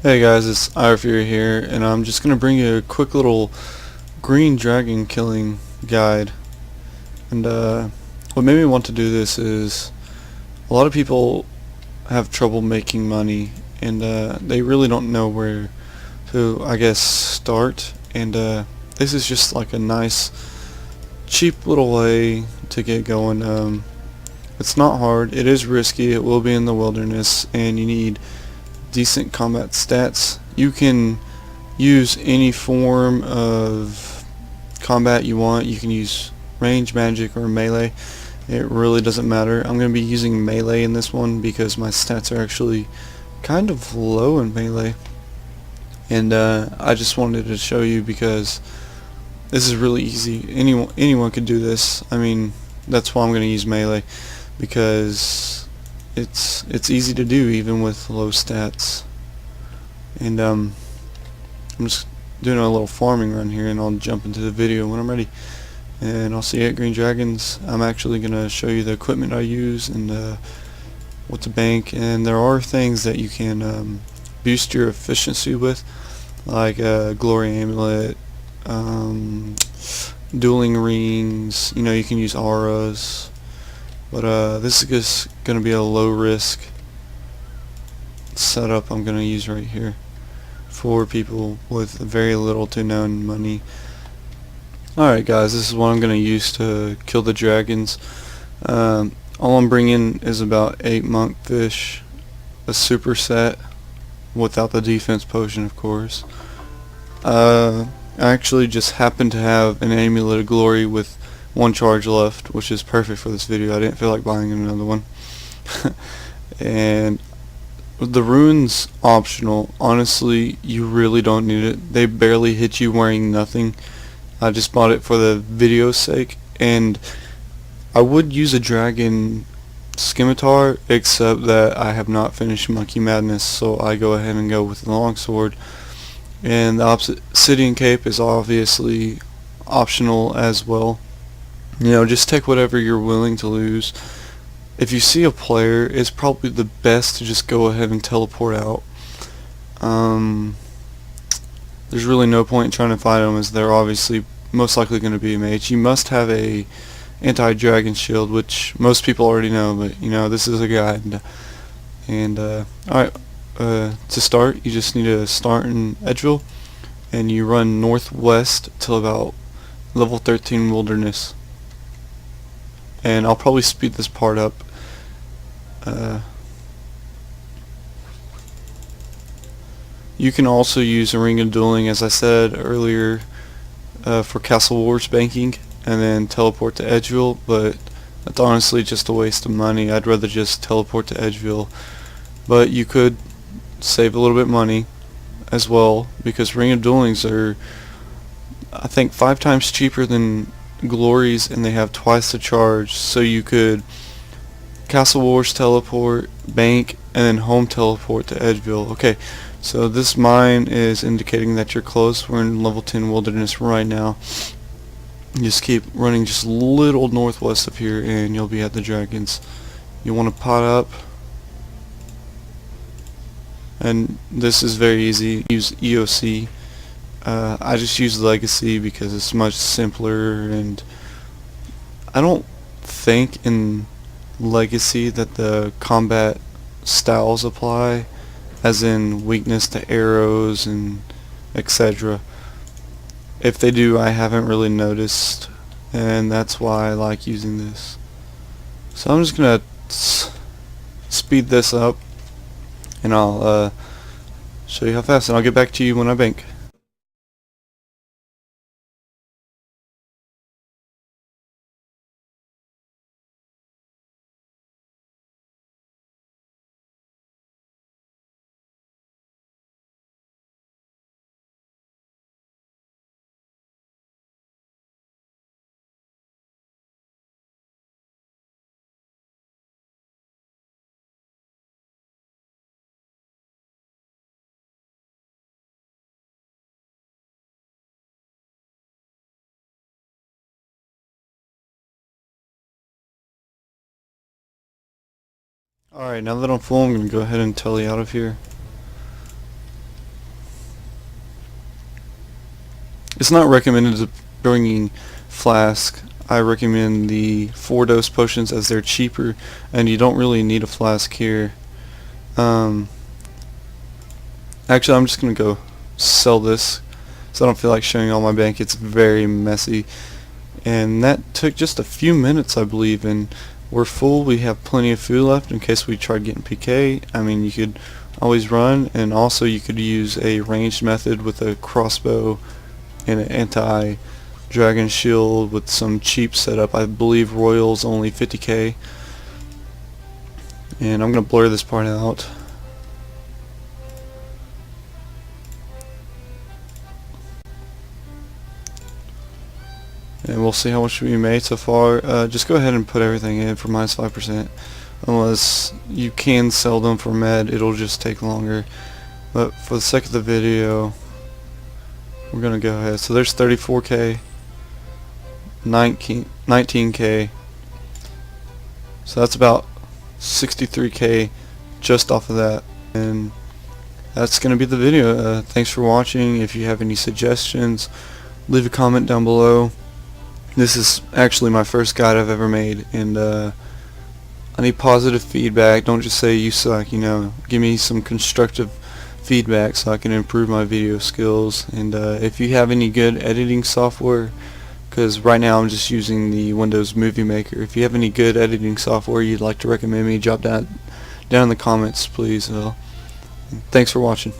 Hey guys, it's Irefear here, and I'm just going to bring you a quick little green dragon killing guide. And what made me want to do this is a lot of people have trouble making money, and they really don't know where to, I guess, start. And this is just like a nice, cheap little way to get going. It's not hard, it is risky, it will be in the wilderness, and you need decent combat stats. You can use any form of combat you want. You can use range, magic, or melee. It really doesn't matter. I'm going to be using melee in this one because my stats are actually kind of low in melee. And I just wanted to show you because this is really easy. Anyone could do this. I mean, that's why I'm going to use melee, because it's easy to do even with low stats. And I'm just doing a little farming run here, and I'll jump into the video when I'm ready. And I'll see you at Green Dragons. I'm actually going to show you the equipment I use and what to bank. And there are things that you can boost your efficiency with, like Glory Amulet, dueling rings. You know, you can use auras. But this is just going to be a low risk setup I'm going to use right here for people with very little to none money. Alright guys, this is what I'm going to use to kill the dragons. All I'm bringing is about 8 monkfish, a superset without the defense potion of course. I actually just happen to have an amulet of glory with 1 charge left, which is perfect for this video. I didn't feel like buying another one. And the runes optional, honestly you really don't need it. They barely hit you wearing nothing. I just bought it for the video's sake, and I would use a dragon scimitar, except that I have not finished Monkey Madness, so I go ahead and go with the longsword. And the obsidian cape is obviously optional as well. You know, just take whatever you're willing to lose. If you see a player, it's probably the best to just go ahead and teleport out. There's really no point in trying to fight them, as they're obviously most likely going to be a mage. You must have a anti-dragon shield, which most people already know, but you know, this is a guide. And alright, to start, you just need to start in Edgeville, and you run northwest till about level 13 wilderness. And I'll probably speed this part up. You can also use a ring of dueling, as I said earlier, for Castle Wars banking, and then teleport to Edgeville, but that's honestly just a waste of money. I'd rather just teleport to Edgeville. But you could save a little bit of money as well, because ring of duelings are, I think, 5 times cheaper than glories, and they have twice the charge. So you could Castle Wars teleport, bank, and then home teleport to Edgeville. Okay, so this mine is indicating that you're close. We're in level 10 wilderness right now. Just keep running just a little northwest of here and you'll be at the dragons. You want to pot up, and this is very easy. Use EOC. I just use Legacy because it's much simpler, and I don't think in Legacy that the combat styles apply, as in weakness to arrows and etc. If they do, I haven't really noticed, and that's why I like using this. So I'm just gonna speed this up, and I'll show you how fast, and I'll get back to you when I bank. Alright, now that I'm full, I'm going to go ahead and tele out of here. It's not recommended to bringing flask. I recommend the 4-dose potions as they're cheaper, and you don't really need a flask here. Actually, I'm just gonna go sell this, so I don't feel like showing all my bank. It's very messy, and that took just a few minutes, I believe, and we're full. We have plenty of food left in case we tried getting PK. I mean, you could always run, and also you could use a ranged method with a crossbow and an anti-dragon shield with some cheap setup. I believe Royal's only 50k, and I'm gonna blur this part out. And we'll see how much we made so far. Just go ahead and put everything in for minus 5%. Unless you can sell them for med, it'll just take longer. But for the sake of the video, we're gonna go ahead. So there's 34k, 19k. So that's about 63k just off of that. And that's gonna be the video. Thanks for watching. If you have any suggestions, leave a comment down below. This is actually my first guide I've ever made, and I need positive feedback. Don't just say you suck, you know. Give me some constructive feedback so I can improve my video skills. And if you have any good editing software, because right now I'm just using the Windows Movie Maker. If you have any good editing software you'd like to recommend me, drop that down in the comments, please. Thanks for watching.